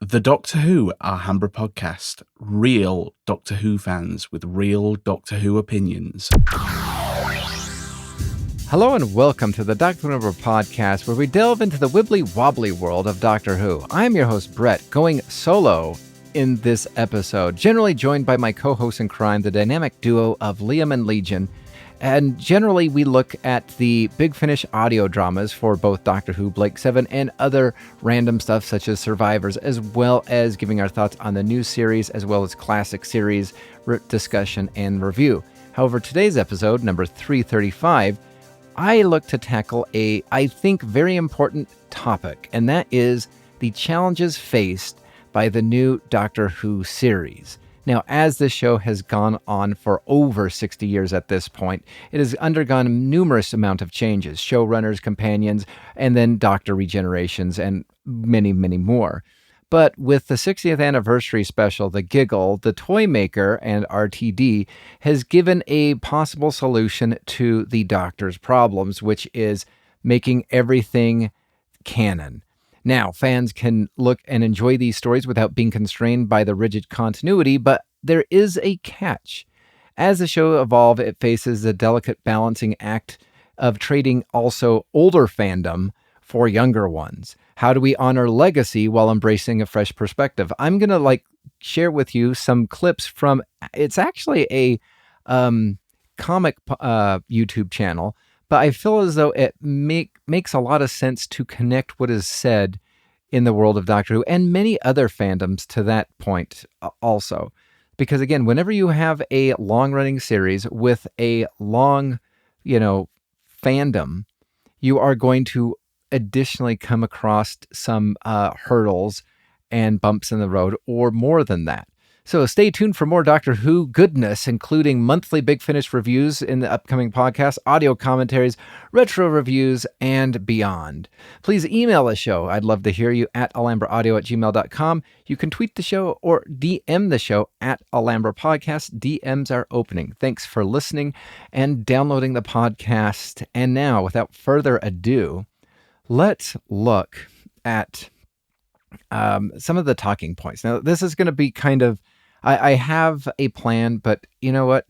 The Doctor Who Alhambra Podcast. Real Doctor Who fans with real Doctor Who opinions. Hello and welcome to the Whoniverse Podcast, where we delve into the wibbly-wobbly world of Doctor Who. I am your host, Brett, going solo in this episode, generally joined by my co-host in crime, the dynamic duo of Liam and Legion. And generally, we look at the Big Finish audio dramas for both Doctor Who, Blake 7, and other random stuff such as Survivors, as well as giving our thoughts on the new series, as well as classic series discussion and review. However, today's episode, number 335, I look to tackle a, I think, very important topic, and that is the challenges faced by the new Doctor Who series. Now, as this show has gone on for over 60 years at this point, it has undergone numerous amount of changes, showrunners, companions, and then Doctor regenerations, and many, many more. But with the 60th anniversary special, the Giggle, the toy maker, and RTD has given a possible solution to the Doctor's problems, which is making everything canon. Now, fans can look and enjoy these stories without being constrained by the rigid continuity, but there is a catch. As the show evolves, it faces the delicate balancing act of trading also older fandom for younger ones. How do we honor legacy while embracing a fresh perspective? I'm going to share with you some clips from, it's actually a comic YouTube channel, but I feel as though it makes a lot of sense to connect what is said in the world of Doctor Who and many other fandoms to that point also. Because again, whenever you have a long-running series with a long, fandom, you are going to additionally come across some hurdles and bumps in the road, or more than that. So stay tuned for more Doctor Who goodness, including monthly Big Finish reviews in the upcoming podcast, audio commentaries, retro reviews, and beyond. Please email the show. I'd love to hear you at alhambraaudio@gmail.com. You can tweet the show or DM the show at Alhambra Podcast. DMs are opening. Thanks for listening and downloading the podcast. And now, without further ado, let's look at some of the talking points. Now, this is going to be kind of, I have a plan, but you know what?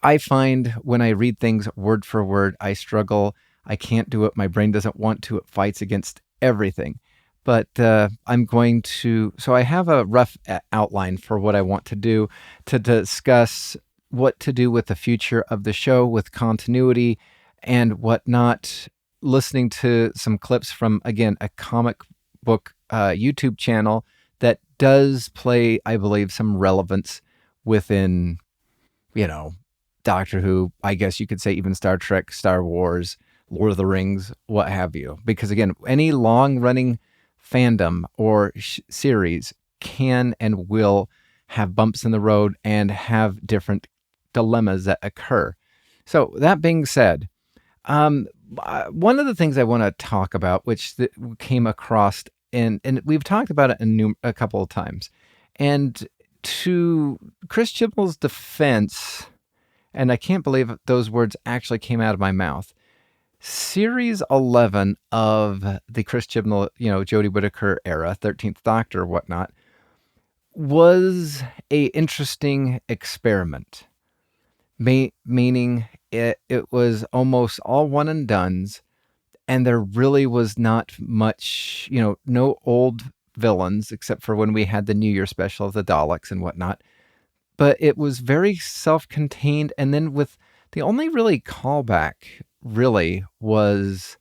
I find when I read things word for word, I struggle. I can't do it. My brain doesn't want to. It fights against everything. But I'm going to, so I have a rough outline for what I want to do to discuss what to do with the future of the show, with continuity and whatnot, listening to some clips from, again, a comic book YouTube channel that does play, I believe, some relevance within, Doctor Who, I guess you could say even Star Trek, Star Wars, Lord of the Rings, what have you. Because again, any long-running fandom or series can and will have bumps in the road and have different dilemmas that occur. So that being said, one of the things I want to talk about, which came across, and we've talked about it a couple of times, and to Chris Chibnall's defense, and I can't believe those words actually came out of my mouth, Series 11 of the Chris Chibnall, Jodie Whittaker era, 13th Doctor, whatnot, was a interesting experiment, meaning it was almost all one and dones, and there really was not much, no old villains, except for when we had the New Year special of the Daleks and whatnot. But it was very self-contained, and then with the only really callback really was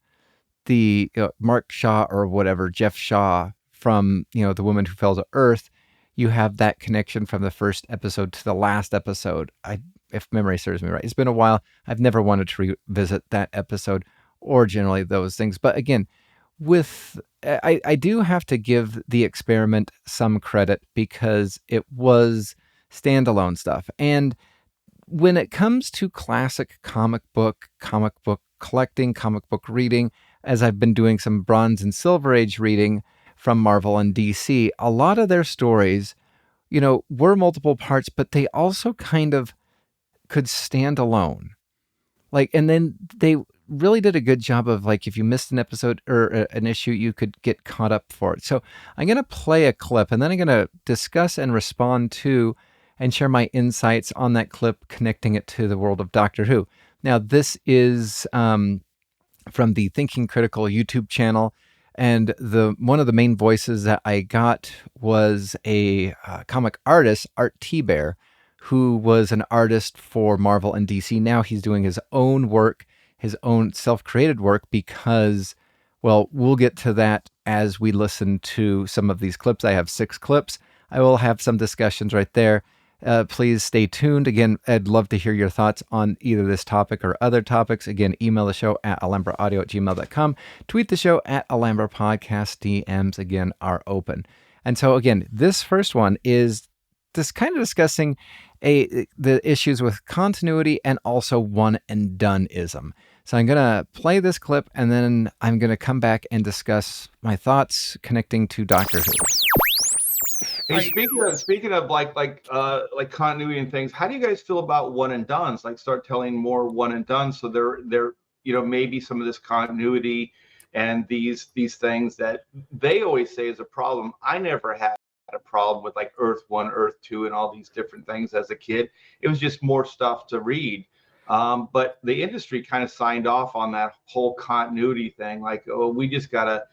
the Mark Shaw or whatever, Jeff Shaw from, The Woman Who Fell to Earth. You have that connection from the first episode to the last episode. If memory serves me right. It's been a while. I've never wanted to revisit that episode or generally those things. But again, I do have to give the experiment some credit because it was standalone stuff. And when it comes to classic comic book collecting, comic book reading, as I've been doing some Bronze and Silver Age reading from Marvel and DC, a lot of their stories, were multiple parts, but they also kind of could stand alone. And then they really did a good job of, like, if you missed an episode or an issue, you could get caught up for it. So I'm going to play a clip, and then I'm going to discuss and respond to and share my insights on that clip, connecting it to the world of Doctor Who. Now, this is from the Thinking Critical YouTube channel, and one of the main voices that I got was a comic artist, Art T-Bear, who was an artist for Marvel and DC. Now he's doing his own work, his own self-created work, because, well, we'll get to that as we listen to some of these clips. I have 6 clips. I will have some discussions right there. Please stay tuned. Again, I'd love to hear your thoughts on either this topic or other topics. Again, email the show at alhambraaudio@gmail.com. Tweet the show at Alhambra Podcast. DMs, again, are open. And so, again, this first one is this kind of discussing the issues with continuity and also one and done-ism. So I'm going to play this clip, and then I'm going to come back and discuss my thoughts connecting to Doctor Who. Hey, speaking of like continuity and things, how do you guys feel about one and dones? Like, start telling more one and done, so they're maybe some of this continuity and these things that they always say is a problem. I never had a problem with like Earth 1, Earth 2, and all these different things as a kid. It was just more stuff to read. But the industry kind of signed off on that whole continuity thing. Like, oh, we just gotta,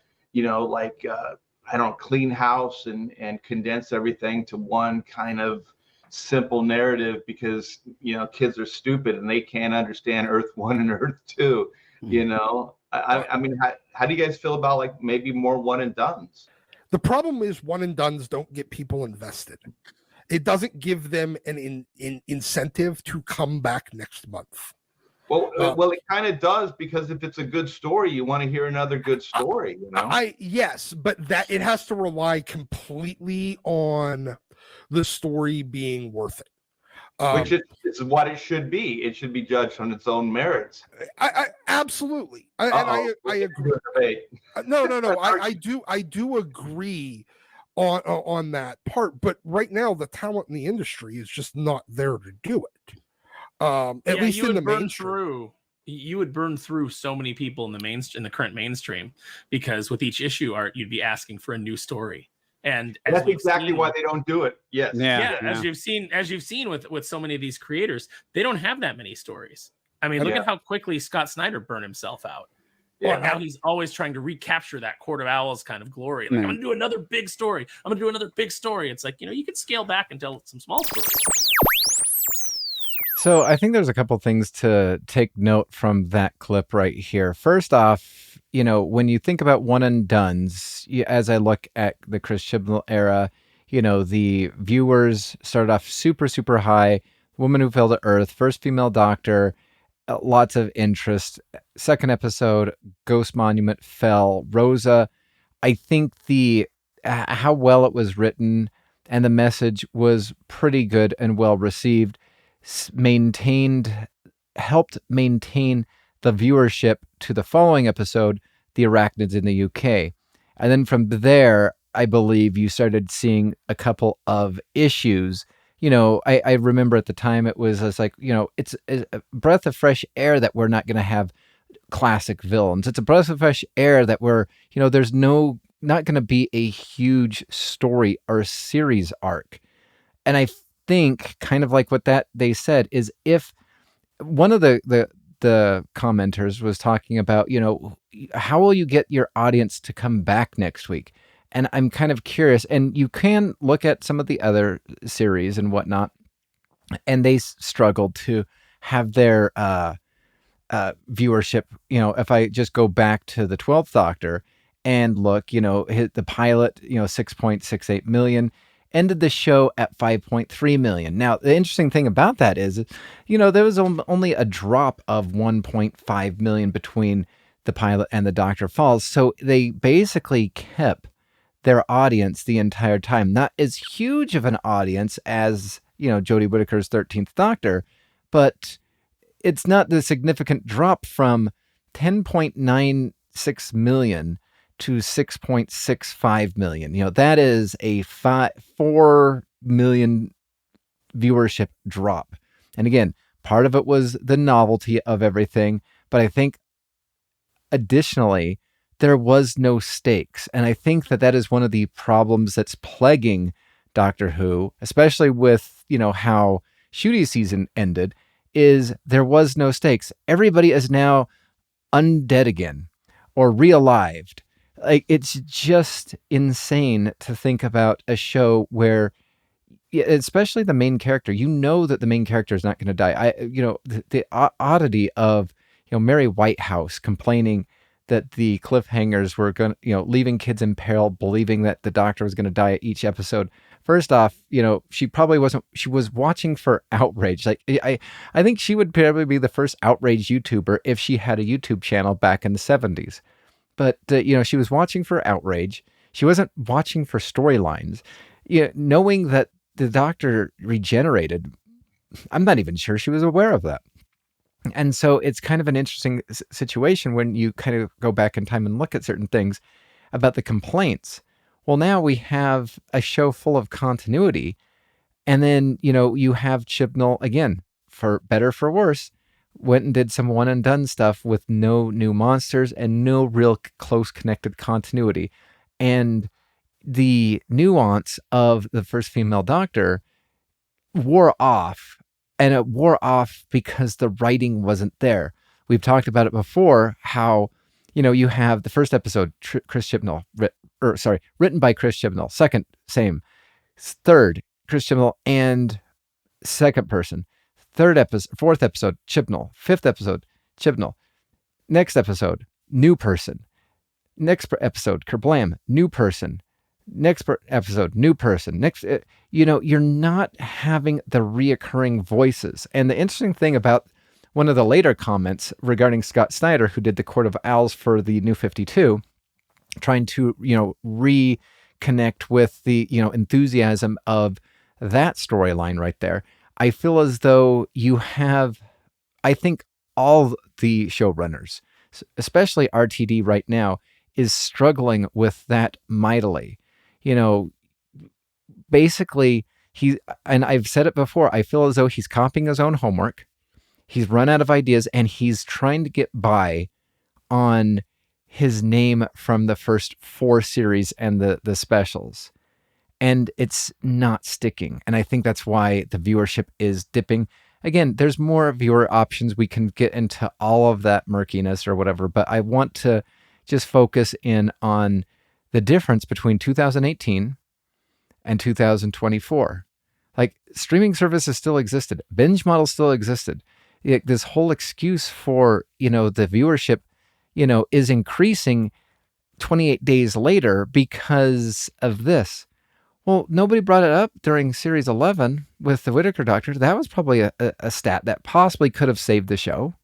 clean house and condense everything to one kind of simple narrative because, kids are stupid and they can't understand Earth 1 and Earth 2, I mean, how do you guys feel about like maybe more one and dones? The problem is one and dones don't get people invested. It doesn't give them an incentive to come back next month. Well, it kind of does, because if it's a good story, you want to hear another good story. Yes, but that it has to rely completely on the story being worth it. Which is what it should be. It should be judged on its own merits. I absolutely. I agree. No. I do agree on that part. But right now, the talent in the industry is just not there to do it. At least in the mainstream. You would burn through so many people in the current mainstream, because with each issue, Art, you'd be asking for a new story. And that's exactly why they don't do it. Yes. Yeah. As you've seen with so many of these creators, they don't have that many stories. I mean, look at how quickly Scott Snyder burned himself out. Yeah. And how he's always trying to recapture that Court of Owls kind of glory. Like, I'm going to do another big story. It's like, you could scale back and tell some small stories. So I think there's a couple things to take note from that clip right here. First off, when you think about one and dones, as I look at the Chris Chibnall era, the viewers started off super, super high. Woman Who Fell to Earth, first female Doctor, lots of interest. Second episode, Ghost Monument fell. Rosa, I think how well it was written and the message was pretty good and well received. Helped maintain the viewership to the following episode, The Arachnids in the UK. And then from there, I believe you started seeing a couple of issues. I remember at the time it was like, it's a breath of fresh air that we're not going to have classic villains. It's a breath of fresh air that there's not going to be a huge story or series arc. And I think kind of like what they said is, if one of the commenters was talking about, how will you get your audience to come back next week? And I'm kind of curious, and you can look at some of the other series and whatnot, and they struggled to have their viewership. If I just go back to the 12th Doctor and look, hit the pilot, 6.68 million, ended the show at 5.3 million. Now, the interesting thing about that is, there was only a drop of 1.5 million between the pilot and the Doctor Falls. So they basically kept their audience the entire time. Not as huge of an audience as, Jodie Whittaker's 13th Doctor, but it's not the significant drop from 10.96 million to 6.65 million. That is a 4 million viewership drop. And again, part of it was the novelty of everything, but I think additionally, there was no stakes. And I think that is one of the problems that's plaguing Doctor Who, especially with, how Ncuti's season ended, is there was no stakes. Everybody is now undead again or realived. Like, it's just insane to think about a show where, especially the main character, that the main character is not going to die. The oddity of, Mary Whitehouse complaining that the cliffhangers were going to, leaving kids in peril, believing that the Doctor was going to die at each episode. First off, she probably wasn't, she was watching for outrage. Like, I think she would probably be the first outrage YouTuber if she had a YouTube channel back in the 70s. But, she was watching for outrage. She wasn't watching for storylines. Knowing that the Doctor regenerated, I'm not even sure she was aware of that. And so it's kind of an interesting situation when you kind of go back in time and look at certain things about the complaints. Well, now we have a show full of continuity. And then, you have Chibnall, again, for better, for worse, went and did some one and done stuff with no new monsters and no real close connected continuity. And the nuance of the first female Doctor wore off, and it wore off because the writing wasn't there. We've talked about it before, how, you have the first episode, Chris Chibnall, written by Chris Chibnall. Second, same. Third, Chris Chibnall and second person. Fourth episode, Chibnall. Fifth episode, Chibnall. Next episode, new person. Next episode, Kerblam, new person. Next episode, new person. Next, you're not having the reoccurring voices. And the interesting thing about one of the later comments regarding Scott Snyder, who did the Court of Owls for the New 52, trying to, reconnect with the, enthusiasm of that storyline right there. I feel as though you have, I think all the showrunners, especially RTD right now, is struggling with that mightily. Basically, and I've said it before, I feel as though he's copying his own homework. He's run out of ideas, and he's trying to get by on his name from the first 4 series and the specials. And it's not sticking. And I think that's why the viewership is dipping. Again, there's more viewer options. We can get into all of that murkiness or whatever, but I want to just focus in on the difference between 2018 and 2024. Like, streaming services still existed. Binge models still existed. This whole excuse for, the viewership, is increasing 28 days later because of this. Well, nobody brought it up during Series 11 with the Whittaker Doctor. That was probably a stat that possibly could have saved the show.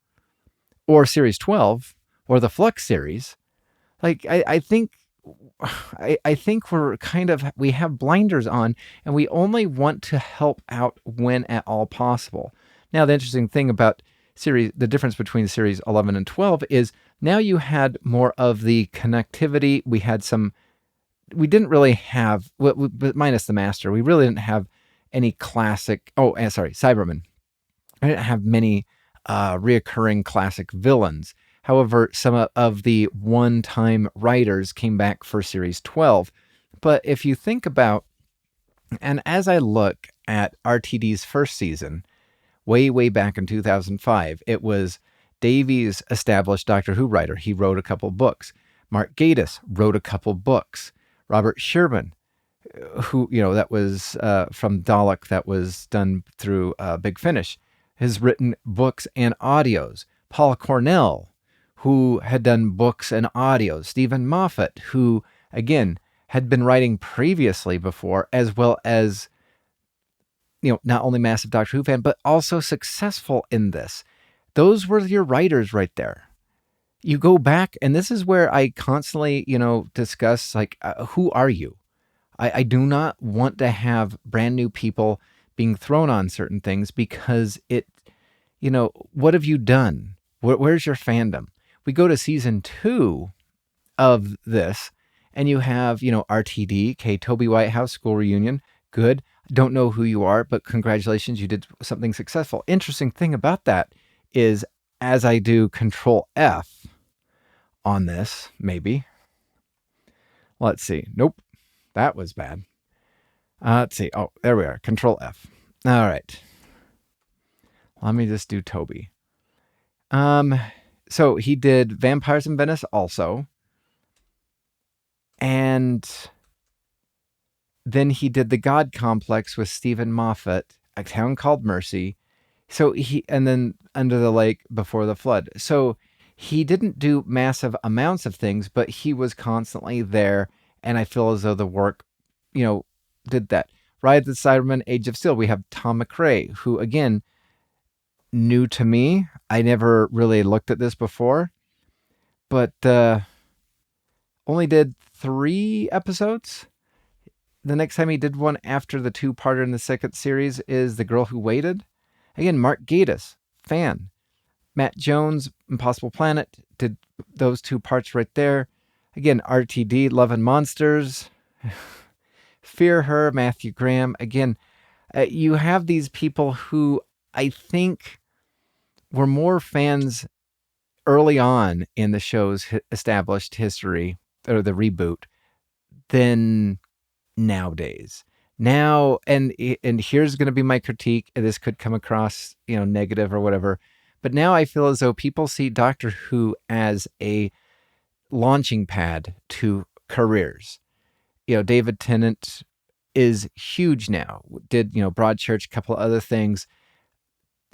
Or Series 12, or the Flux series. Like, I think we're we have blinders on, and we only want to help out when at all possible. Now, the interesting thing about the difference between Series 11 and 12 is now you had more of the connectivity. We didn't really have, minus the Master, we really didn't have any classic, Cybermen. I didn't have many reoccurring classic villains. However, some of the one-time writers came back for Series 12. But if you think about, and as I look at RTD's first season, way back in 2005, it was Davies, established Doctor Who writer. He wrote a couple books. Mark Gatiss wrote a couple books. Robert Sherman, who, that was from Dalek, that was done through Big Finish, has written books and audios. Paul Cornell, who had done books and audios. Stephen Moffat, who, again, had been writing previously before, as well as, not only massive Doctor Who fan, but also successful in this. Those were your writers right there. You go back, and this is where I constantly, discuss, who are you? I do not want to have brand new people being thrown on certain things because what have you done? Where's your fandom? We go to season 2 of this, and you have, RTD, Toby Whitehouse, School Reunion. Good. Don't know who you are, but congratulations, you did something successful. Interesting thing about that is, as I do Control F on this, maybe. Let's see. Nope. That was bad. Let's see. Oh, there we are. Control F. All right. Let me just do Toby. So he did Vampires in Venice also. And then he did The God Complex with Stephen Moffat, A Town Called Mercy. And then Under the Lake Before the Flood. So he didn't do massive amounts of things, but he was constantly there. And I feel as though the work, did that. Ride the Cybermen, Age of Steel. We have Tom McRae, who, again, new to me. I never really looked at this before, but only did 3 episodes. The next time he did one after the 2-parter in the second series is The Girl Who Waited. Again, Mark Gatiss, fan. Matt Jones, Impossible Planet, did those 2 parts right there. Again, RTD, Love and Monsters. Fear Her, Matthew Graham. Again, you have these people who I think were more fans early on in the show's established history, or the reboot, than nowadays. Now, and here's going to be my critique. This could come across, negative or whatever. But now I feel as though people see Doctor Who as a launching pad to careers. David Tennant is huge now. Did, Broadchurch, a couple of other things.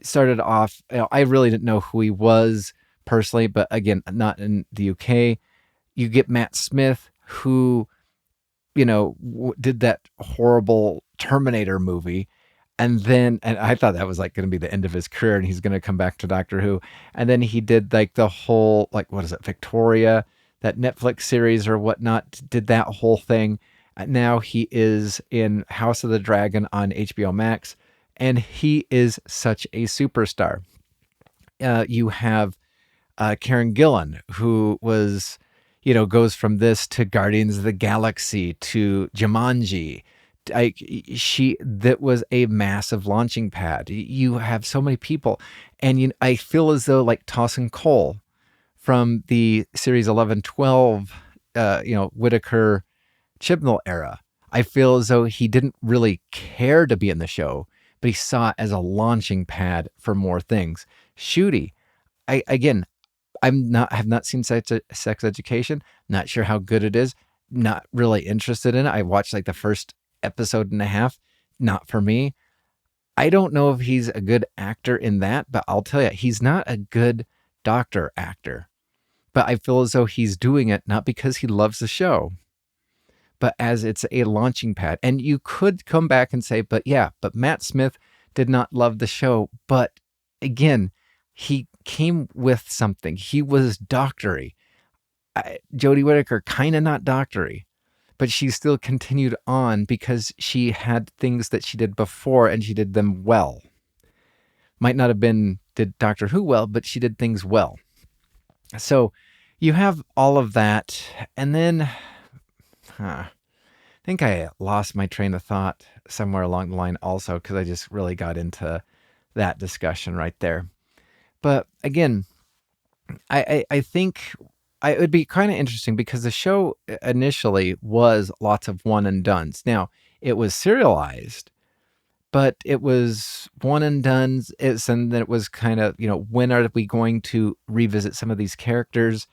Started off, I really didn't know who he was personally, but again, not in the UK. You get Matt Smith, who, did that horrible Terminator movie. And I thought that was like going to be the end of his career and he's going to come back to Doctor Who. And then he did like the whole, what is it, Victoria, that Netflix series or whatnot, did that whole thing. Now he is in House of the Dragon on HBO Max, and he is such a superstar. You have Karen Gillan, who was, goes from this to Guardians of the Galaxy to Jumanji. That was a massive launching pad. You have so many people, and I feel as though like Tossin Cole from the series 11-12, Whittaker Chibnall era. I feel as though he didn't really care to be in the show, but he saw it as a launching pad for more things. Shooty, have not seen Sex Education. Not sure how good it is. Not really interested in it. I watched like the first episode and a half. Not for me. I don't know if he's a good actor in that, but I'll tell you, he's not a good Doctor actor. But I feel as though he's doing it not because he loves the show, but as it's a launching pad. And you could come back and say, but Matt Smith did not love the show. But again, he came with something. He was doctory. Jodie Whittaker, kind of not doctory, but she still continued on because she had things that she did before and she did them well. Might not have did Doctor Who well, but she did things well. So you have all of that. And then I think I lost my train of thought somewhere along the line also, because I just really got into that discussion right there. But again, I think it would be kind of interesting because the show initially was lots of one and dones. Now, it was serialized, but it was one and dones. And then it was kind of, when are we going to revisit some of these characters?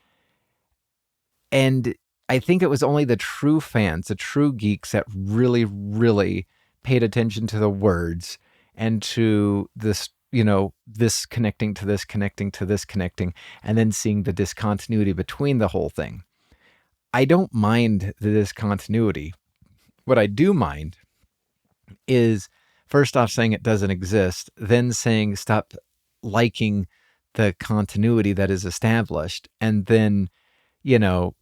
And I think it was only the true fans, the true geeks that really, really paid attention to the words and to this, this connecting to this, connecting to this, connecting, and then seeing the discontinuity between the whole thing. I don't mind the discontinuity. What I do mind is first off saying it doesn't exist, then saying stop liking the continuity that is established, and then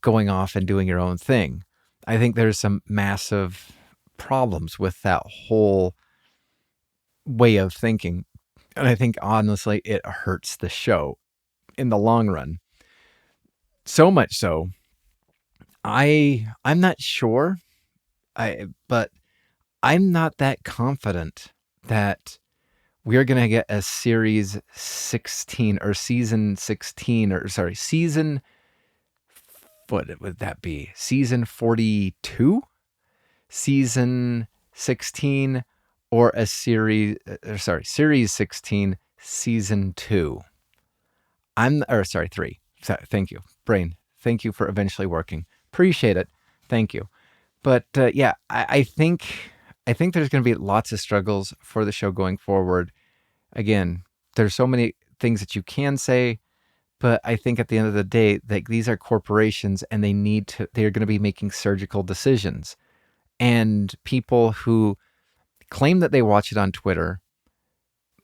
going off and doing your own thing. I think there's some massive problems with that whole way of thinking. And I think, honestly, it hurts the show in the long run. So much so, I'm not sure, but I'm not that confident that we're going to get a season 16, what would that be? Season 42, season 16, or a series 16, season 2. 3. Thank you, brain. Thank you for eventually working. Appreciate it. Thank you. But I think there's going to be lots of struggles for the show going forward. Again, there's so many things that you can say, but I think at the end of the day, like, these are corporations and they're going to be making surgical decisions. And people who claim that they watch it on Twitter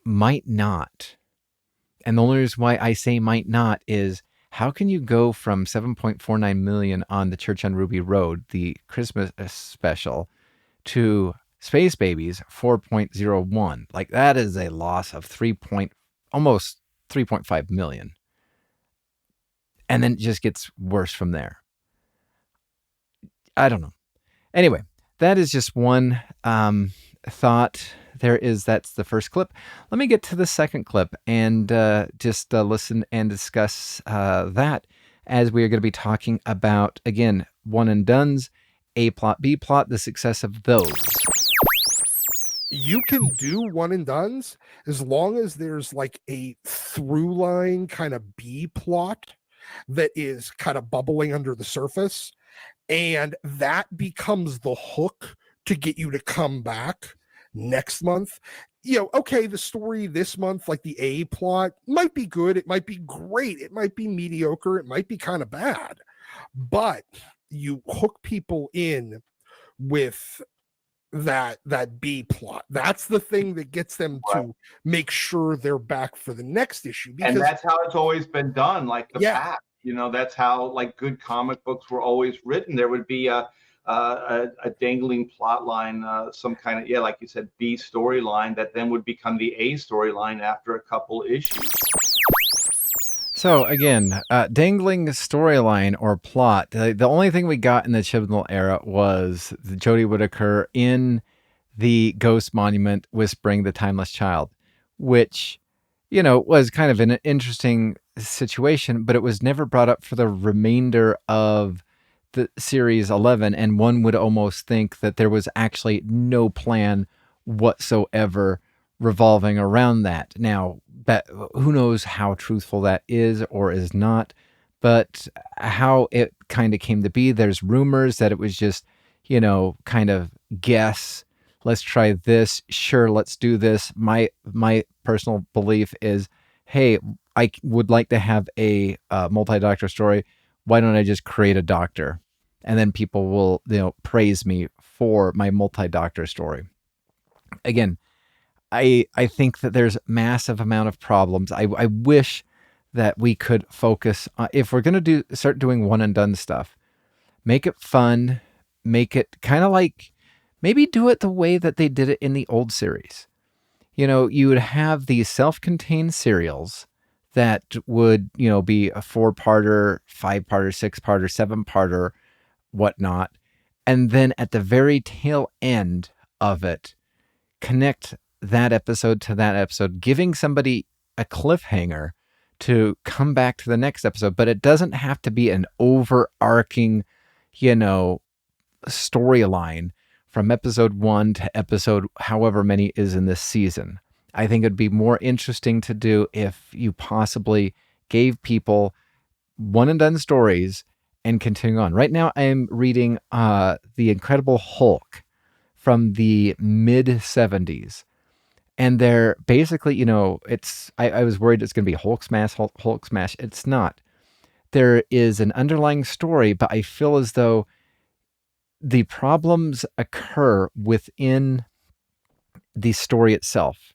might not. And the only reason why I say might not is, how can you go from 7.49 million on the Church on Ruby Road, the Christmas special, to Space Babies 4.01? Like, that is a loss of almost 3.5 million. And then it just gets worse from there. I don't know. Anyway, that is just one thought. That's the first clip. Let me get to the second clip and just listen and discuss that, as we are going to be talking about, again, one and dones, A plot, B plot, the success of those. You can do one and dones as long as there's like a through line kind of B plot that is kind of bubbling under the surface, and that becomes the hook to get you to come back next month. Okay, the story this month, like the A plot, might be good, it might be great, it might be mediocre, it might be kind of bad, but you hook people in with that B plot. That's the thing that gets them to make sure they're back for the next issue. And that's how it's always been done, like the past. That's how, like, good comic books were always written. There would be a dangling plot line, some kind of, like you said, B storyline that then would become the A storyline after a couple issues. So again, dangling storyline or plot. The only thing we got in the Chibnall era was Jodie Whittaker in the Ghost Monument whispering the Timeless Child, which, was kind of an interesting situation, but it was never brought up for the remainder of the series 11, and one would almost think that there was actually no plan whatsoever revolving around that. Now, who knows how truthful that is or is not, but how it kind of came to be. There's rumors that it was just, kind of guess. Let's try this. Sure, let's do this. My personal belief is, hey, I would like to have a multi-doctor story. Why don't I just create a doctor? And then people will, praise me for my multi-doctor story. Again, I think that there's massive amount of problems. I wish that we could focus on, if we're going to start doing one and done stuff, make it fun, make it kind of like, maybe do it the way that they did it in the old series. You would have these self-contained serials that would, be a 4-parter, 5-parter, 6-parter, 7-parter, whatnot. And then at the very tail end of it, connect that episode to that episode, giving somebody a cliffhanger to come back to the next episode. But it doesn't have to be an overarching, storyline from episode 1 to episode however many is in this season. I think it'd be more interesting to do if you possibly gave people one and done stories and continue on. Right now, I'm reading The Incredible Hulk from the mid 70s. And they're basically, I was worried it's going to be Hulk smash. It's not. There is an underlying story, but I feel as though the problems occur within the story itself.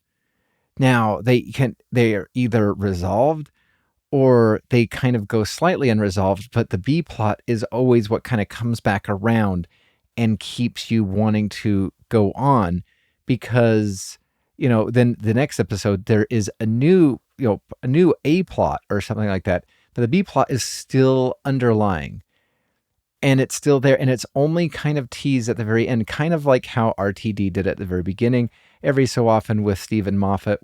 Now, they are either resolved or they kind of go slightly unresolved, but the B plot is always what kind of comes back around and keeps you wanting to go on, because, then the next episode, there is a new A plot or something like that, but the B plot is still underlying. And it's still there, and it's only kind of teased at the very end, kind of like how RTD did at the very beginning, every so often with Stephen Moffat,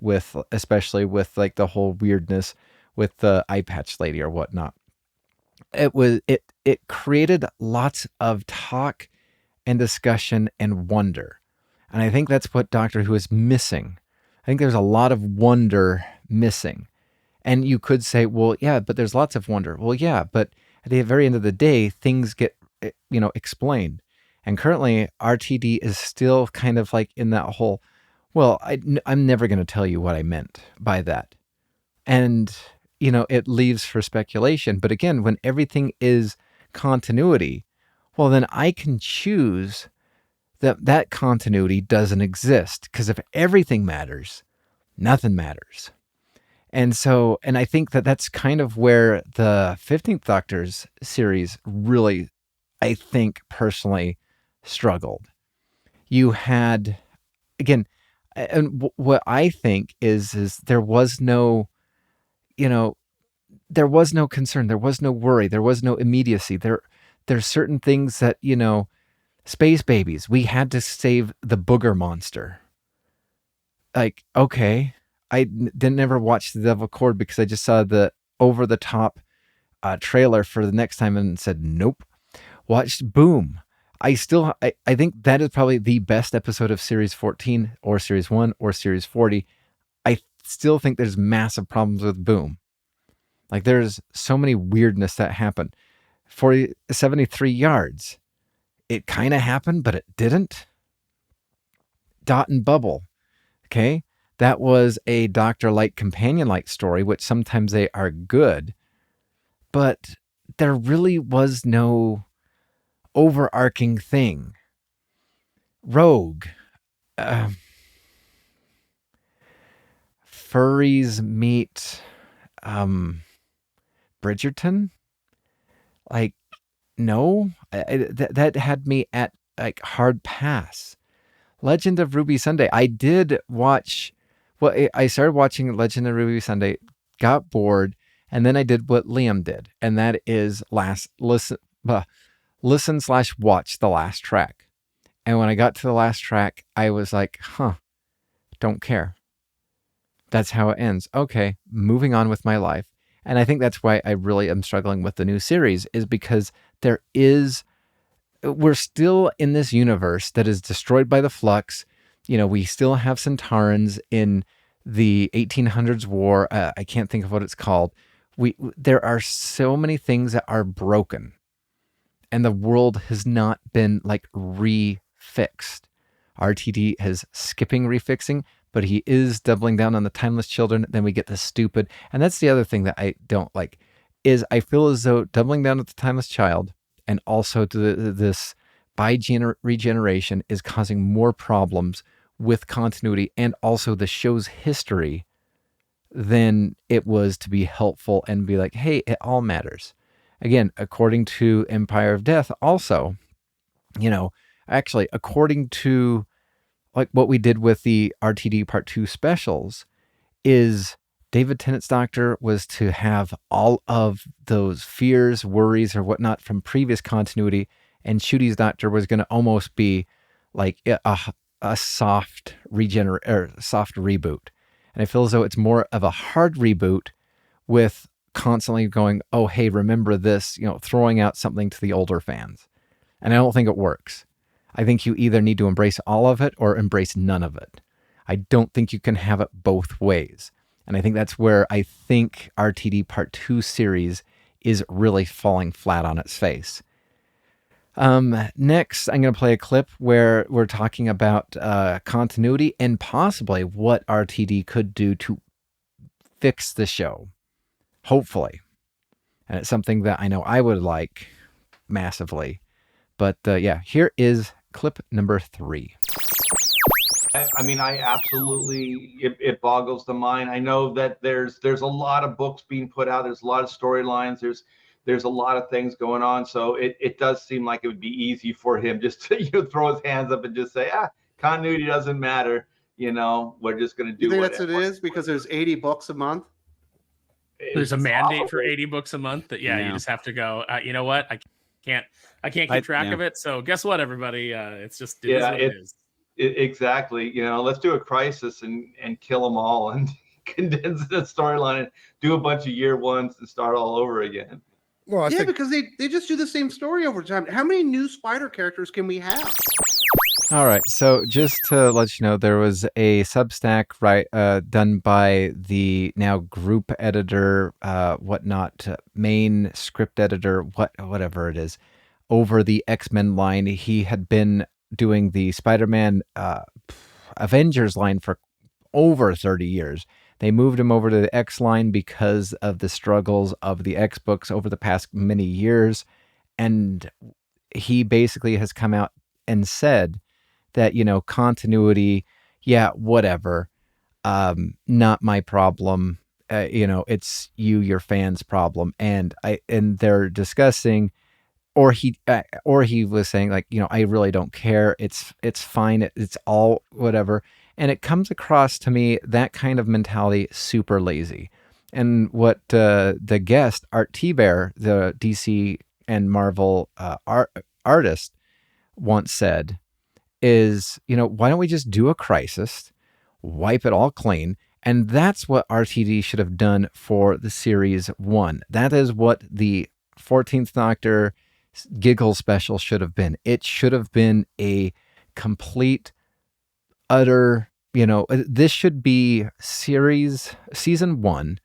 especially with like the whole weirdness with the eye patch lady or whatnot. It it created lots of talk and discussion and wonder. And I think that's what Doctor Who is missing. I think there's a lot of wonder missing. And you could say, well, yeah, but there's lots of wonder. Well, yeah, but at the very end of the day, things get, explained. And currently, RTD is still kind of like in that whole, well, I'm never going to tell you what I meant by that. And, it leaves for speculation. But again, when everything is continuity, well, then I can choose that continuity doesn't exist. Because if everything matters, nothing matters. And so, and I think that's kind of where the 15th Doctor's series really, I think personally, struggled. You had, again, and what I think is there was no, there was no concern, there was no worry, there was no immediacy. There's certain things that, space babies, we had to save the booger monster. Like, okay, I didn't ever watch The Devil Cord because I just saw the over-the-top trailer for the next time and said, nope. Watched Boom. I think that is probably the best episode of Series 14 or Series 1 or Series 40. I still think there's massive problems with Boom. Like, there's so many weirdness that happened. 73 yards. It kind of happened, but it didn't. Dot and Bubble. Okay. That was a Doctor Light companion light story, which sometimes they are good, but there really was no overarching thing. Rogue. Furries meet Bridgerton. Like, no, that had me at like hard pass. Legend of Ruby Sunday. I did watch. Well, I started watching Legend of Ruby Sunday, got bored, and then I did what Liam did, and that is listen/watch the last track. And when I got to the last track, I was like, don't care. That's how it ends. Okay, moving on with my life. And I think that's why I really am struggling with the new series, is because we're still in this universe that is destroyed by the flux. We still have Centaurans in the 1800s war. I can't think of what it's called. There are so many things that are broken, and the world has not been like refixed. RTD is skipping refixing, but he is doubling down on the timeless children. Then we get the stupid, and that's the other thing that I don't like, is I feel as though doubling down at the timeless child and also to this regeneration is causing more problems with continuity and also the show's history than it was to be helpful and be like, hey, it all matters. Again, according to Empire of Death, also, actually, according to like what we did with the RTD Part 2 specials, is David Tennant's Doctor was to have all of those fears, worries, or whatnot from previous continuity, and Ncuti's Doctor was going to almost be like a soft soft reboot. And I feel as though it's more of a hard reboot with constantly going, oh, hey, remember this, throwing out something to the older fans. And I don't think it works. I think you either need to embrace all of it or embrace none of it. I don't think you can have it both ways. And I think that's where I think RTD Part 2 series is really falling flat on its face. Next, I'm going to play a clip where we're talking about continuity and possibly what RTD could do to fix the show. Hopefully. And it's something that I know I would like massively. But here is clip number 3. I absolutely, it boggles the mind. I know that there's a lot of books being put out. There's a lot of storylines. There's a lot of things going on. So it does seem like it would be easy for him just to throw his hands up and just say, continuity doesn't matter. We're just going to do you think that's what it is because there's 80 books a month. There's a mandate for 80 books a month that you just have to go, you know what? I can't keep track of it. So guess what, everybody? It's just it is. Exactly. Let's do a crisis and kill them all and condense the storyline and do a bunch of year ones and start all over again. Well, yeah, because they just do the same story over time. How many new Spider characters can we have? All right, so just to let you know, there was a Substack done by the now group editor, main script editor, whatever it is, over the X-Men line. He had been doing the Spider-Man Avengers line for over 30 years. They moved him over to the X line because of the struggles of the X books over the past many years, and he basically has come out and said that, continuity, yeah, whatever, not my problem. It's your fans' problem. And they're discussing, or he was saying, like, I really don't care. It's fine. It's all whatever. And it comes across to me, that kind of mentality, super lazy. And what the guest, Art T-Bear, the DC and Marvel artist, once said is, why don't we just do a crisis, wipe it all clean? And that's what RTD should have done for the series 1. That is what the 14th Doctor Giggle special should have been. It should have been a complete, utter, this should be season 1.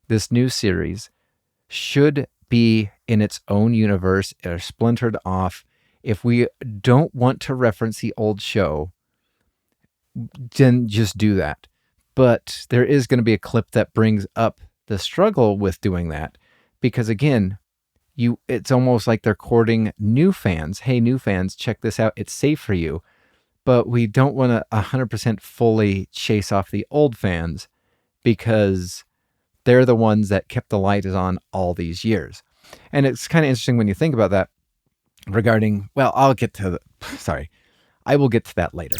This new series should be in its own universe or splintered off. If we don't want to reference the old show, then just do that. But there is going to be a clip that brings up the struggle with doing that, because again, it's almost like they're courting new fans. Hey, new fans, check this out. It's safe for you. But we don't want to 100% fully chase off the old fans, because they're the ones that kept the light on all these years. And it's kind of interesting when you think about that regarding, well, I will get to that later.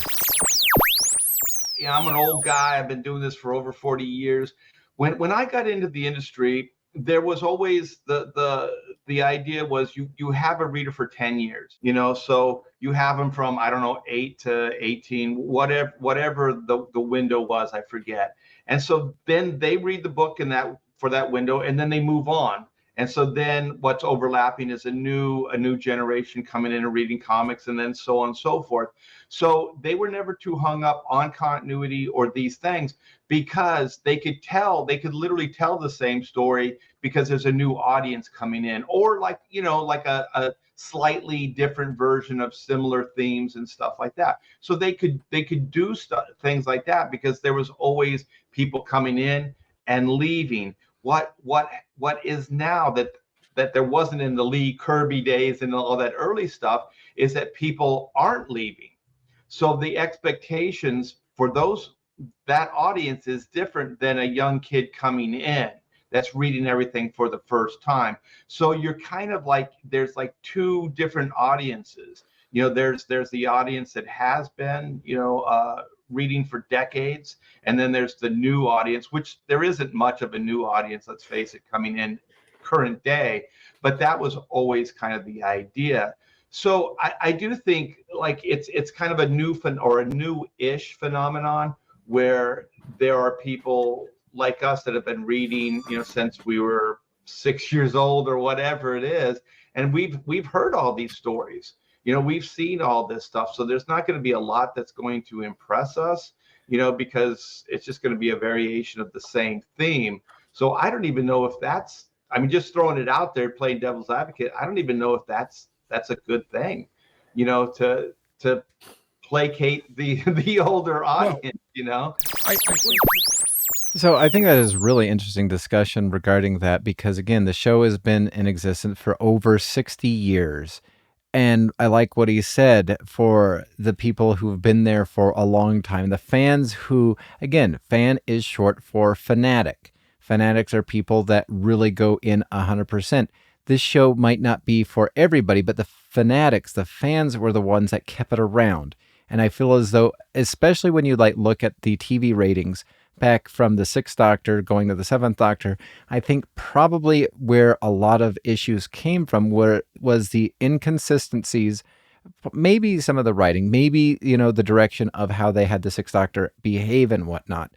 Yeah, I'm an old guy. I've been doing this for over 40 years. When I got into the industry, there was always the idea was you have a reader for 10 years, so you have them from, 8 to 18, whatever the window was, I forget. And so then they read the book for that window, and then they move on. And so then what's overlapping is a new generation coming in and reading comics, and then so on and so forth. So they were never too hung up on continuity or these things, because they could literally tell the same story because there's a new audience coming in, or like a slightly different version of similar themes and stuff like that. So they could do things like that because there was always people coming in and leaving. What is now that there wasn't in the Lee Kirby days and all that early stuff is that people aren't leaving. So the expectations for that audience is different than a young kid coming in that's reading everything for the first time. So you're kind of like, there's like two different audiences. There's the audience that has been, reading for decades, and then there's the new audience, which there isn't much of a new audience, let's face it, coming in current day, but that was always kind of the idea. So I do think like it's kind of a new-ish phenomenon where there are people like us that have been reading, since we were 6 years old or whatever it is, and we've heard all these stories. We've seen all this stuff. So there's not going to be a lot that's going to impress us, because it's just going to be a variation of the same theme. So I don't even know if just throwing it out there, playing devil's advocate, I don't even know if that's a good thing, to placate the older audience, So I think that is a really interesting discussion regarding that, because again, the show has been in existence for over 60 years. And I like what he said for the people who've been there for a long time. The fans who, again, fan is short for fanatic. Fanatics are people that really go in 100%. This show might not be for everybody, but the fanatics, the fans, were the ones that kept it around. And I feel as though, especially when you look at the TV ratings back from the 6th Doctor going to the 7th Doctor, I think probably where a lot of issues came from was the inconsistencies, maybe some of the writing, maybe, the direction of how they had the 6th Doctor behave and whatnot.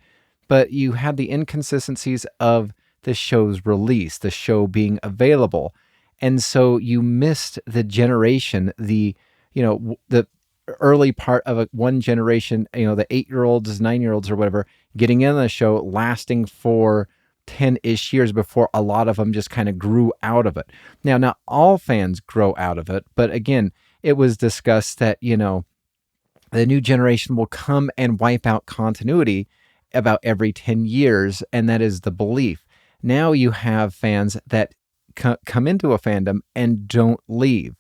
But you had the inconsistencies of the show's release, the show being available. And so you missed the generation, the early part of one generation, the 8-year-olds, 9-year-olds or whatever, getting in the show, lasting for 10-ish years before a lot of them just kind of grew out of it. Now, not all fans grow out of it, but again, it was discussed that, the new generation will come and wipe out continuity about every 10 years, and that is the belief. Now you have fans that come into a fandom and don't leave.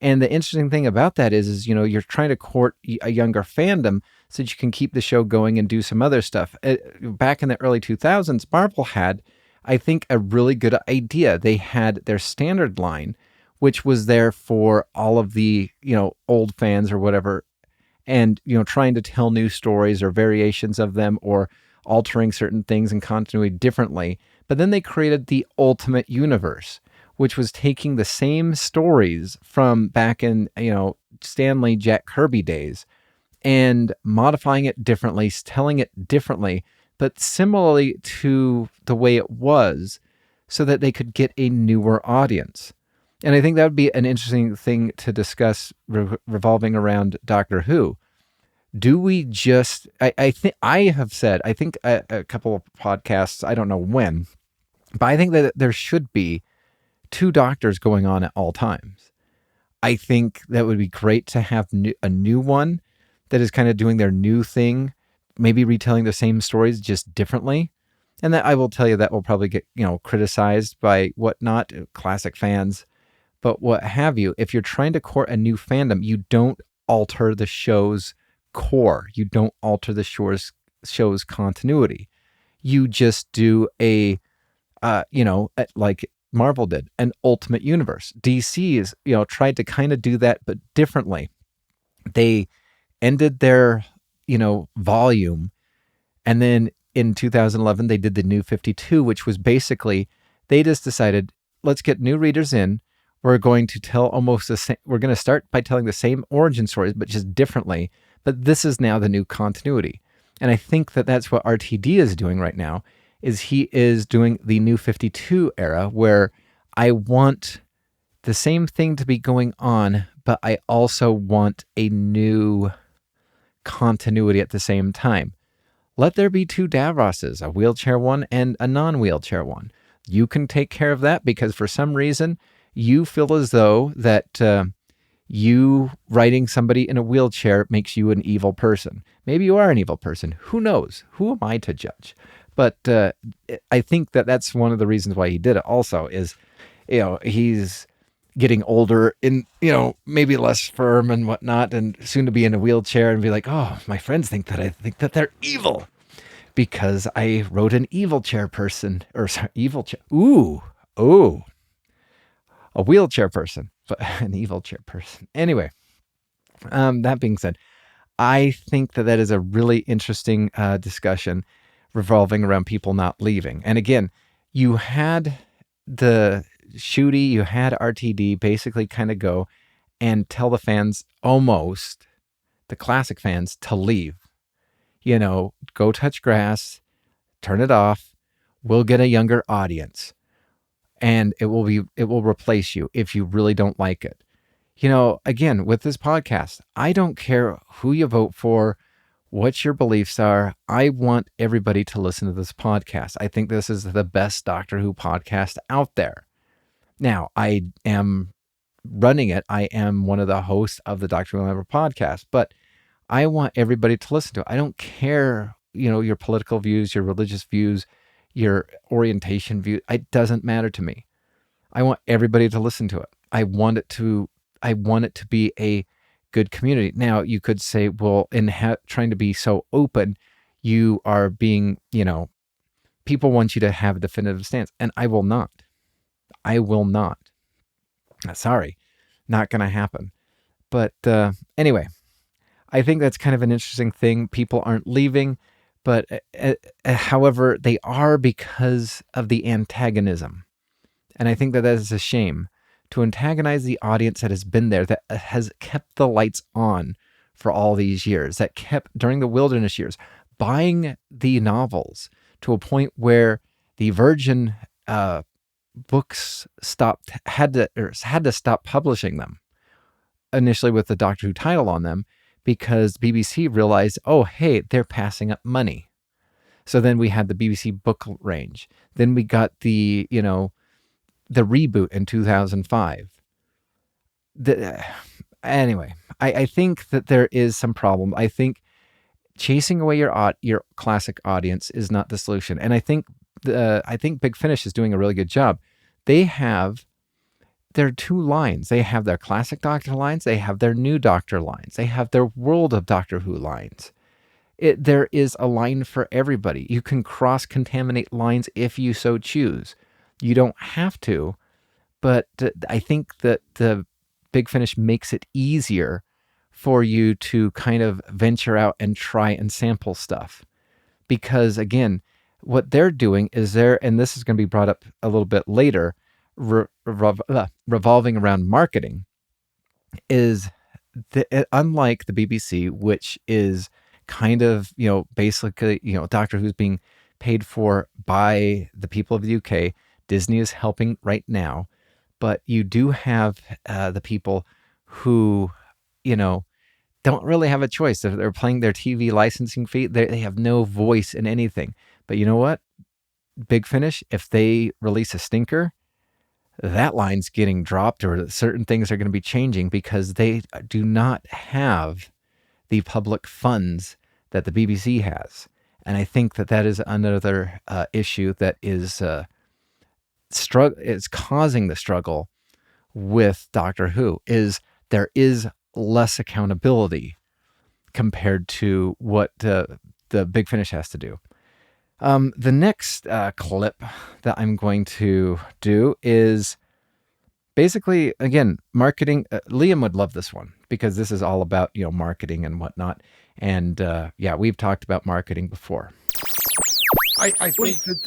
And the interesting thing about that is you're trying to court a younger fandom so that you can keep the show going and do some other stuff. Back in the early 2000s, Marvel had, I think, a really good idea. They had their standard line, which was there for all of the, old fans or whatever, and, trying to tell new stories or variations of them or altering certain things in continuity differently. But then they created the Ultimate Universe, which was taking the same stories from back in, Stan Lee, Jack Kirby days and modifying it differently, telling it differently, but similarly to the way it was so that they could get a newer audience. And I think that would be an interesting thing to discuss revolving around Doctor Who. Do we just, I think I have said, I think a couple of podcasts, I don't know when, but I think that there should be 2 doctors going on at all times. I think that would be great to have a new one that is kind of doing their new thing, maybe retelling the same stories just differently. And that I will tell you that will probably get, criticized by whatnot, classic fans, but what have you. If you're trying to court a new fandom, you don't alter the show's core. You don't alter the show's continuity. You just do like Marvel did, an Ultimate Universe. DC is, tried to kind of do that, but differently. They ended their, volume. And then in 2011, they did the New 52, which was basically, they just decided, let's get new readers in. We're going to tell almost the same. We're going to start by telling the same origin stories, but just differently. But this is now the new continuity. And I think that that's what RTD is doing right now, is he is doing the New 52 era, where I want the same thing to be going on, but I also want a new continuity at the same time. Let there be 2 Davroses, a wheelchair one and a non-wheelchair one. You can take care of that because for some reason you feel as though that you writing somebody in a wheelchair makes you an evil person. Maybe you are an evil person. Who knows? Who am I to judge? But I think that that's one of the reasons why he did it also is, he's getting older and, maybe less firm and whatnot, and soon to be in a wheelchair and be like, oh, my friends think that I think that they're evil because I wrote an evil chair person or sorry, evil chair. A wheelchair person, but an evil chair person. Anyway, that being said, I think that is a really interesting discussion revolving around people not leaving. And again, you had the Shooty, you had RTD basically kind of go and tell the fans, almost the classic fans, to leave. Go touch grass, turn it off. We'll get a younger audience. And it will replace you if you really don't like it. Again, with this podcast, I don't care who you vote for, what your beliefs are. I want everybody to listen to this podcast. I think this is the best Doctor Who podcast out there. Now, I am running it. I am one of the hosts of the Doctor Who Alhambra Podcast, but I want everybody to listen to it. I don't care, your political views, your religious views, your orientation view. It doesn't matter to me. I want everybody to listen to it. I want it to be a good community. Now, you could say, well, in trying to be so open, you are being, people want you to have a definitive stance, and I will not. Sorry, not going to happen. But anyway, I think that's kind of an interesting thing. People aren't leaving, but however, they are because of the antagonism. And I think that is a shame, to antagonize the audience that has been there, that has kept the lights on for all these years, that kept, during the wilderness years, buying the novels to a point where the Virgin books had to stop publishing them initially with the Doctor Who title on them, because BBC realized, oh, hey, they're passing up money. So then we had the BBC book range. Then we got the reboot in 2005. Anyway, I think that there is some problem. I think chasing away your classic audience is not the solution. And I think Big Finish is doing a really good job. They have their two lines. They have their classic Doctor lines. They have their new Doctor lines. They have their World of Doctor Who lines. There is a line for everybody. You can cross-contaminate lines if you so choose. You don't have to, but I think that the Big Finish makes it easier for you to kind of venture out and try and sample stuff. Because again, what they're doing is and this is going to be brought up a little bit later, revolving around marketing, is unlike the BBC, which is kind of, basically, Doctor Who's being paid for by the people of the UK. Disney is helping right now, but you do have the people who, don't really have a choice. They're paying their TV licensing fee. They have no voice in anything. But you know what? Big Finish, if they release a stinker, that line's getting dropped, or certain things are going to be changing because they do not have the public funds that the BBC has. And I think that is another issue that is causing the struggle with Doctor Who, is there is less accountability compared to what the Big Finish has to do. The next clip that I'm going to do is basically, again, marketing. Liam would love this one because this is all about, marketing and whatnot. And we've talked about marketing before. I think that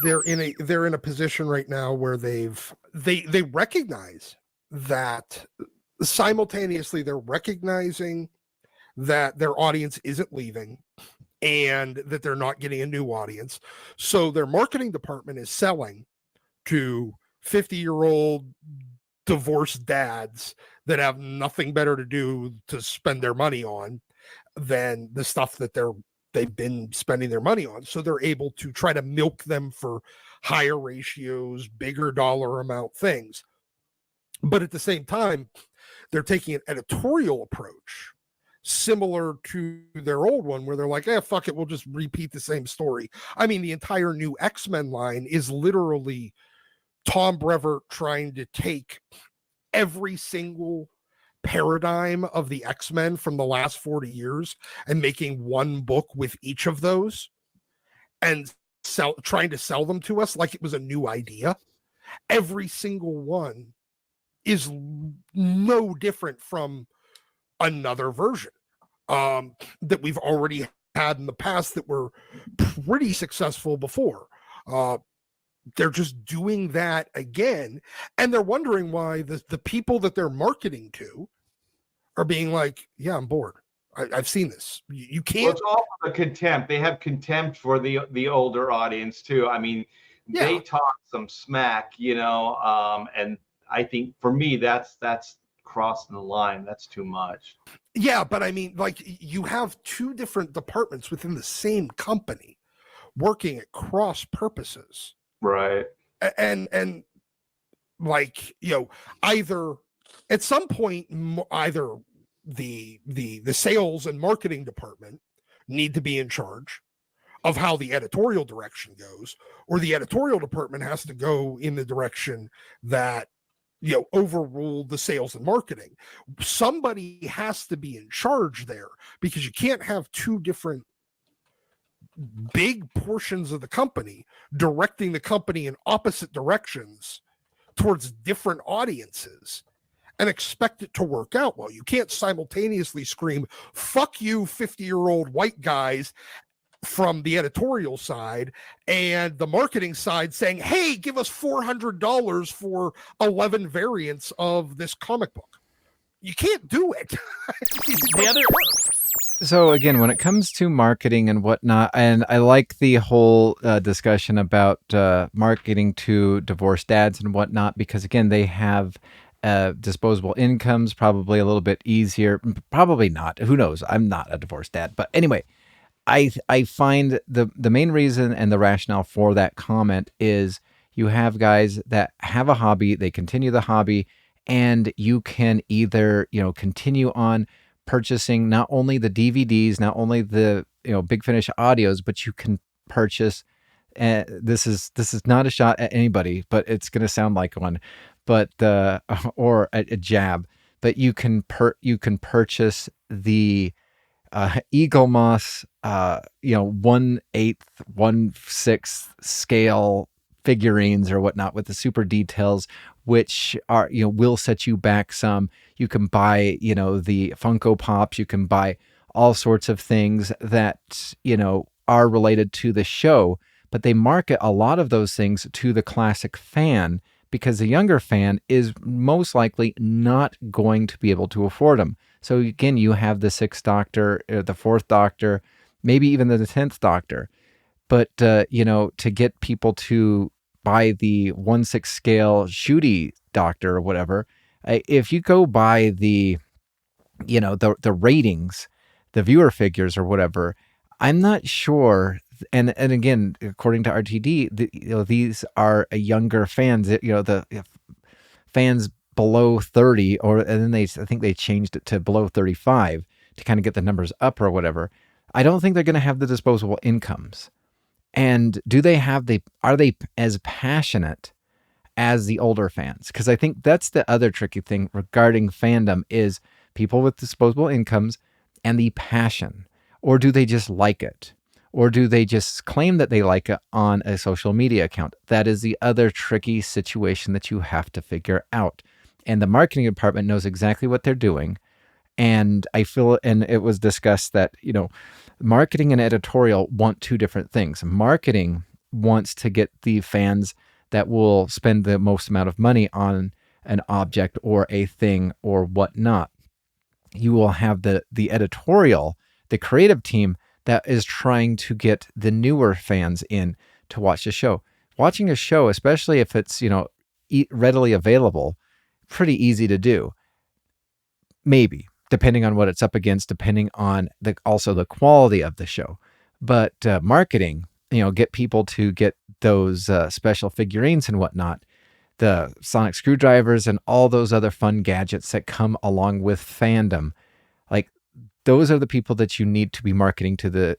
they're in a position right now where they recognize that simultaneously they're recognizing that their audience isn't leaving and that they're not getting a new audience. So their marketing department is selling to 50-year-old divorced dads that have nothing better to do to spend their money on than the stuff that they've been spending their money on. So they're able to try to milk them for higher ratios, bigger dollar amount things. But at the same time, they're taking an editorial approach similar to their old one, where they're like, fuck it, we'll just repeat the same story. I mean, the entire new X-Men line is literally Tom Brevoort trying to take every single paradigm of the X-Men from the last 40 years and making one book with each of those and trying to sell them to us like it was a new idea. Every single one is no different from another version that we've already had in the past that were pretty successful before. They're just doing that again, and they're wondering why the people that they're marketing to are being like, yeah, I'm bored. I've seen this. You can't. Well, it's all for the contempt. They have contempt for the older audience too. I mean, they talk some smack, and I think for me that's crossing the line. That's too much. Yeah, but I mean, like, you have two different departments within the same company working at cross purposes. Right. And like, either at some point, either the sales and marketing department need to be in charge of how the editorial direction goes, or the editorial department has to go in the direction that, overrule the sales and marketing. Somebody has to be in charge there, because you can't have two different big portions of the company directing the company in opposite directions towards different audiences and expect it to work out well. You can't simultaneously scream, fuck you, 50-year-old white guys, from the editorial side, and the marketing side saying, hey, give us $400 for 11 variants of this comic book. You can't do it. So again, when it comes to marketing and whatnot, and I like the whole discussion about marketing to divorced dads and whatnot, because again, they have disposable incomes, probably a little bit easier. Probably not. Who knows? I'm not a divorced dad, but anyway, I find the main reason and the rationale for that comment is you have guys that have a hobby, they continue the hobby, and you can either continue on purchasing not only the DVDs, not only the Big Finish audios, but you can purchase. This is not a shot at anybody, but it's going to sound like one, but or a jab. But you can purchase the Eagle Moss, 1/8, 1/6 scale figurines or whatnot with the super details, which are will set you back some. You can buy the Funko Pops, you can buy all sorts of things that are related to the show, but they market a lot of those things to the classic fan because the younger fan is most likely not going to be able to afford them. So again, you have the Sixth Doctor, the Fourth Doctor, maybe even the 10th Doctor. But, to get people to buy the 1/6 scale shooty Doctor or whatever, if you go by the ratings, the viewer figures or whatever, I'm not sure. And again, according to RTD, these are younger fans, the fans below 30, and then I think they changed it to below 35 to kind of get the numbers up or whatever. I don't think they're going to have the disposable incomes. And are they as passionate as the older fans? Because I think that's the other tricky thing regarding fandom is people with disposable incomes and the passion. Or do they just like it? Or do they just claim that they like it on a social media account? That is the other tricky situation that you have to figure out. And the marketing department knows exactly what they're doing. And I feel, and it was discussed that, marketing and editorial want two different things. Marketing wants to get the fans that will spend the most amount of money on an object or a thing or whatnot. You will have the editorial, the creative team that is trying to get the newer fans in to watch the show. Watching a show, especially if it's, readily available, pretty easy to do. Maybe, depending on what it's up against, depending on also the quality of the show. But marketing, get people to get those special figurines and whatnot, the sonic screwdrivers and all those other fun gadgets that come along with fandom. Like, those are the people that you need to be marketing to the,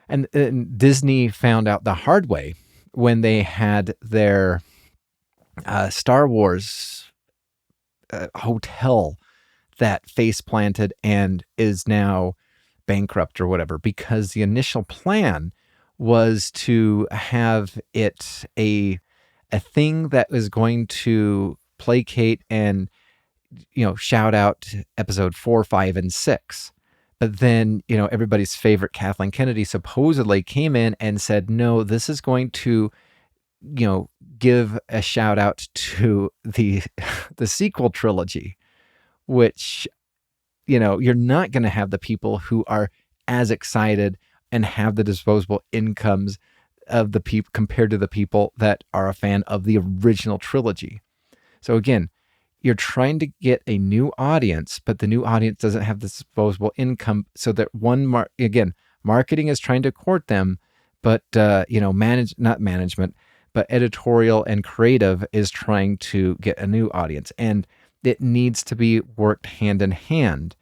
and Disney found out the hard way when they had their Star Wars hotel that face planted and is now bankrupt or whatever, because the initial plan was to have it a thing that was going to placate and shout out episode 4, 5, and 6. But then, everybody's favorite Kathleen Kennedy supposedly came in and said, no, this is going to, give a shout out to the sequel trilogy, which, you're not going to have the people who are as excited and have the disposable incomes of the people compared to the people that are a fan of the original trilogy. So again, you're trying to get a new audience, but the new audience doesn't have the disposable income. So that marketing is trying to court them, but not management, but editorial and creative is trying to get a new audience, and it needs to be worked hand in hand.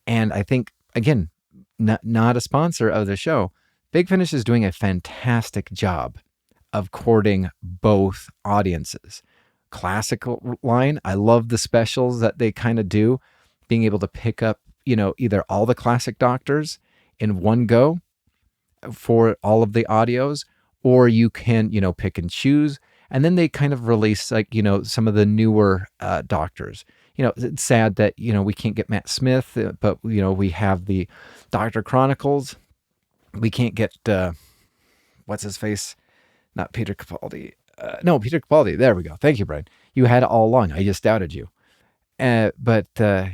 And I think, again, not a sponsor of the show, Big Finish is doing a fantastic job of courting both audiences. Classical line, I love the specials that they kind of do, being able to pick up, either all the classic Doctors in one go for all of the audios, or you can, pick and choose. And then they kind of release some of the newer Doctors. It's sad that, we can't get Matt Smith, but, we have the Doctor Chronicles. We can't get, what's his face? Not Peter Capaldi. No, Peter Capaldi. There we go. Thank you, Brian. You had it all along. I just doubted you. But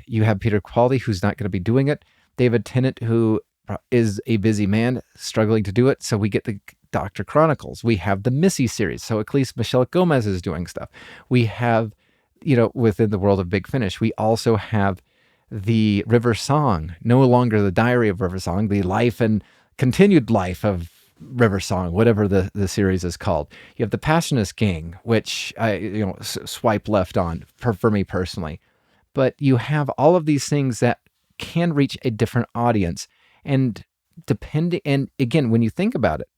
you have Peter Capaldi, who's not going to be doing it. David Tennant, who is a busy man struggling to do it. So we get the Doctor Chronicles. We have the Missy series. So at least Michelle Gomez is doing stuff. We have, within the world of Big Finish, we also have the River Song, no longer the Diary of River Song, the life and continued life of River Song, whatever the series is called. You have the Passionist Gang, which I swipe left on for me personally. But you have all of these things that can reach a different audience. And again, when you think about it,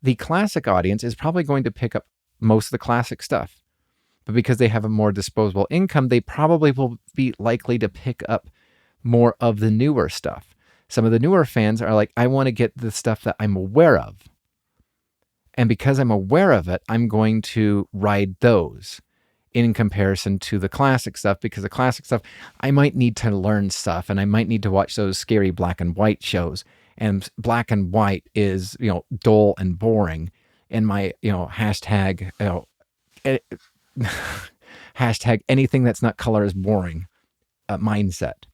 the classic audience is probably going to pick up most of the classic stuff. But because they have a more disposable income, they probably will be likely to pick up more of the newer stuff. Some of the newer fans are like, I want to get the stuff that I'm aware of. And because I'm aware of it, I'm going to ride those in comparison to the classic stuff, because the classic stuff, I might need to learn stuff and I might need to watch those scary black and white shows. And black and white is, dull and boring. And my, hashtag, hashtag anything that's not color is boring mindset.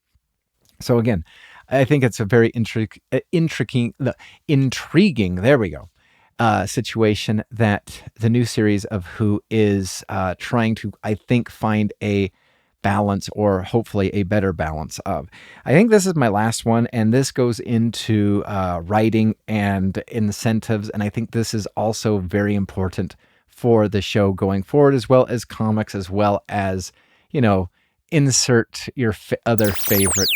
So again, I think it's a very intriguing, there we go, situation that the new series of Who is trying to, I think, find a balance, or hopefully a better balance of. I think this is my last one, and this goes into writing and incentives, and I think this is also very important for the show going forward, as well as comics, as well as, insert your other favorite.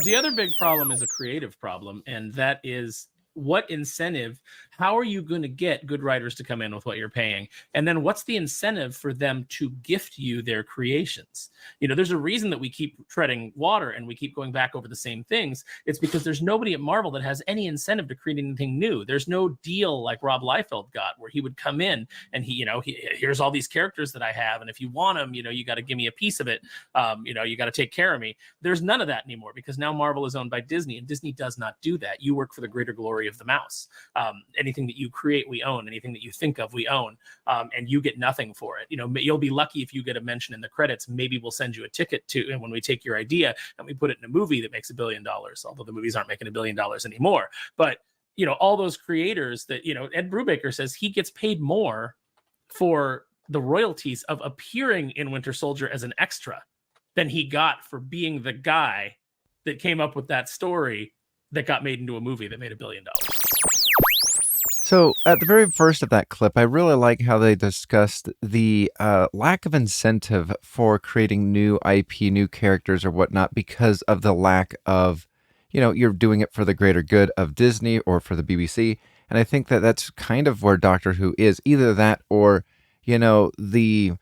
The other big problem is a creative problem, and that is, what incentive, how are you going to get good writers to come in with what you're paying? And then what's the incentive for them to gift you their creations? There's a reason that we keep treading water and we keep going back over the same things. It's because there's nobody at Marvel that has any incentive to create anything new. There's no deal like Rob Liefeld got, where he would come in and here's all these characters that I have, and if you want them, you got to give me a piece of it. You got to take care of me. There's none of that anymore, because now Marvel is owned by Disney, and Disney does not do that. You work for the greater glory of the mouse. Anything that you create, we own. Anything that you think of, we own. And you get nothing for it. You'll be lucky if you get a mention in the credits. Maybe we'll send you a ticket to, and when we take your idea and we put it in a movie that makes $1 billion, although the movies aren't making $1 billion anymore. But all those creators that, Ed Brubaker says he gets paid more for the royalties of appearing in Winter Soldier as an extra than he got for being the guy that came up with that story that got made into a movie that made $1 billion. So at the very first of that clip, I really like how they discussed the lack of incentive for creating new IP, new characters or whatnot, because of the lack of, you're doing it for the greater good of Disney or for the BBC. And I think that that's kind of where Doctor Who is. Either that or, the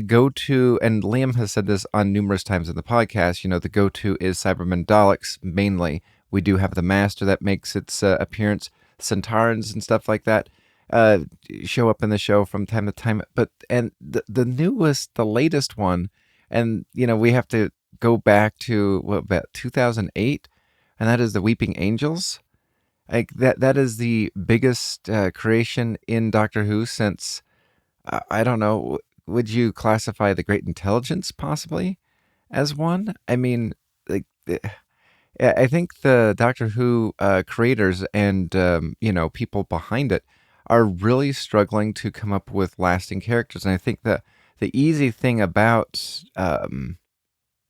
go-to, and Liam has said this on numerous times in the podcast, the go-to is Cybermen Daleks mainly. We do have the Master that makes its appearance. Centaurans and stuff like that show up in the show from time to time. And the latest one, and we have to go back to about 2008, and that is the Weeping Angels. Like that is the biggest creation in Doctor Who since I don't know. Would you classify the Great Intelligence possibly as one? I mean, like, I think the Doctor Who creators and people behind it are really struggling to come up with lasting characters. And I think that the easy thing about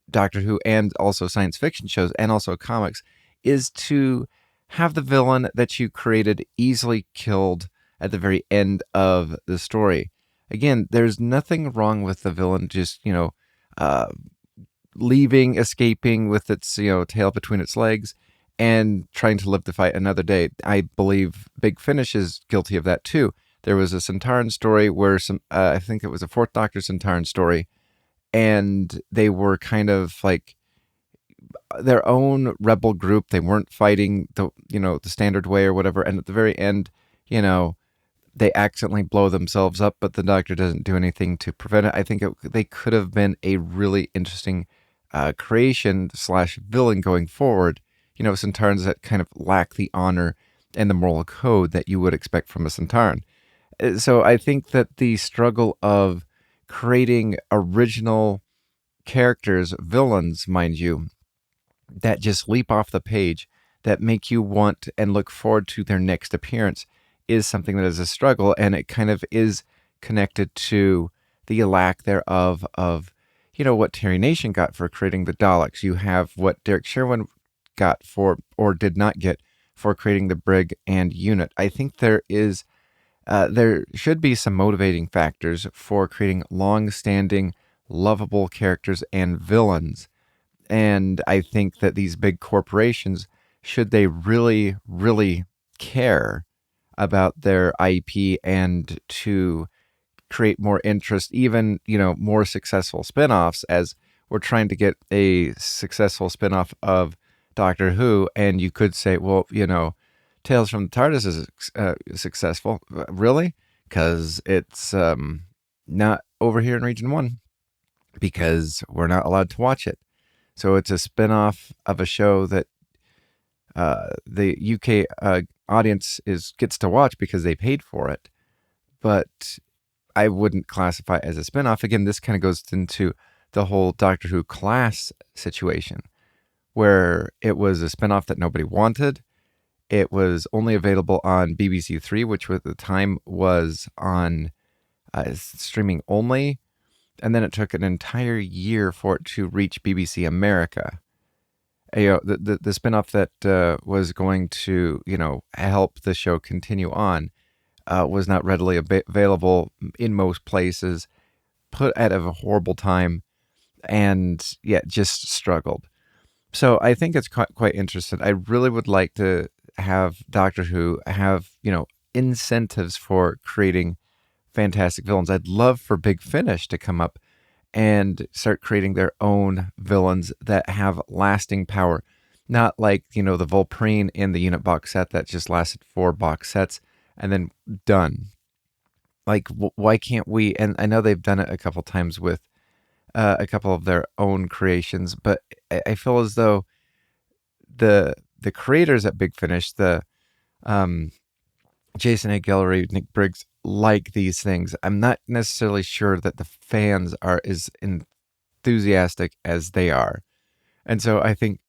Doctor Who and also science fiction shows and also comics is to have the villain that you created easily killed at the very end of the story. Again, there's nothing wrong with the villain just, leaving, escaping with its, tail between its legs and trying to live the fight another day. I believe Big Finish is guilty of that too. There was a Centauran story where I think it was a Fourth Doctor Centauran story, and they were kind of like their own rebel group. They weren't fighting the standard way or whatever. And at the very end, they accidentally blow themselves up, but the Doctor doesn't do anything to prevent it. I think they could have been a really interesting creation / villain going forward. Centaurans that kind of lack the honor and the moral code that you would expect from a Centauran. So I think that the struggle of creating original characters, villains, mind you, that just leap off the page, that make you want and look forward to their next appearance, is something that is a struggle, and it kind of is connected to the lack thereof of, what Terry Nation got for creating the Daleks. You have what Derek Sherwin got for, or did not get, for creating the Brig and unit. I think there should be some motivating factors for creating long-standing, lovable characters and villains. And I think that these big corporations, should they really, really care about their IP and to create more interest, even, more successful spinoffs, as we're trying to get a successful spinoff of Doctor Who, and you could say, well, Tales from the TARDIS is successful. Really? Because it's not over here in Region 1, because we're not allowed to watch it. So it's a spinoff of a show that the UK audience gets to watch because they paid for it. But I wouldn't classify it as a spinoff. Again, this kind of goes into the whole Doctor Who class situation, where it was a spinoff that nobody wanted. It was only available on BBC Three, which at the time was on streaming only. And then it took an entire year for it to reach BBC America. The spinoff that was going to, help the show continue on was not readily available in most places, put at a horrible time, and just struggled. So I think it's quite interesting. I really would like to have Doctor Who have, incentives for creating fantastic villains. I'd love for Big Finish to come up and start creating their own villains that have lasting power. Not like, the Volprene in the unit box set that just lasted 4 box sets and then done. Like, why can't we? And I know they've done it a couple times with a couple of their own creations, but I feel as though the creators at Big Finish, the Jason A. Guillory, Nick Briggs, like these things. I'm not necessarily sure that the fans are as enthusiastic as they are. And so I think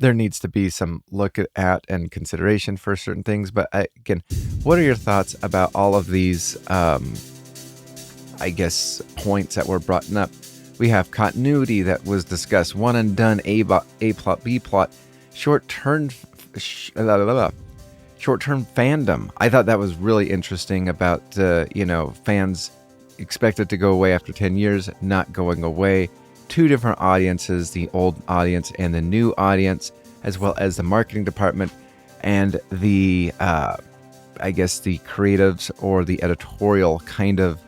there needs to be some look at and consideration for certain things. But again, what are your thoughts about all of these, points that were brought up? We have continuity that was discussed, one and done, A plot, B plot, short-term fandom. I thought that was really interesting about, fans expected to go away after 10 years, not going away. 2 different audiences, the old audience and the new audience, as well as the marketing department and the, the creatives or the editorial kind of,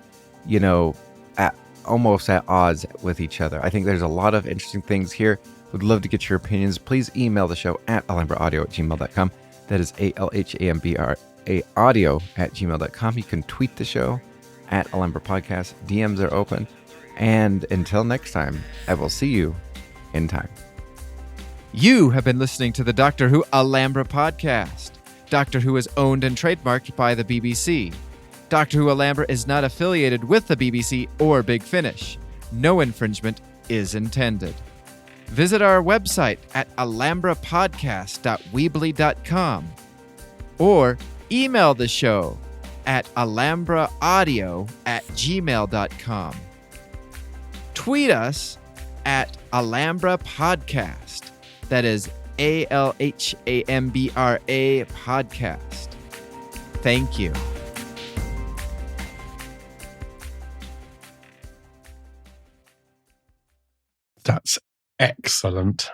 almost at odds with each other. I think there's a lot of interesting things here. Would love to get your opinions. Please email the show at alhambraaudio@gmail.com. That is ALHAMBRA audio@gmail.com. You can tweet the show at Alhambra Podcast. DMs are open. And until next time, I will see you in time. You have been listening to the Doctor Who Alhambra Podcast. Doctor Who is owned and trademarked by the BBC. Doctor Who Alhambra is not affiliated with the BBC or Big Finish. No infringement is intended. Visit our website at alhambrapodcast.weebly.com or email the show at alhambraaudio@gmail.com. Tweet us at Alhambra Podcast. That is ALHAMBRA Podcast. Thank you. That's excellent.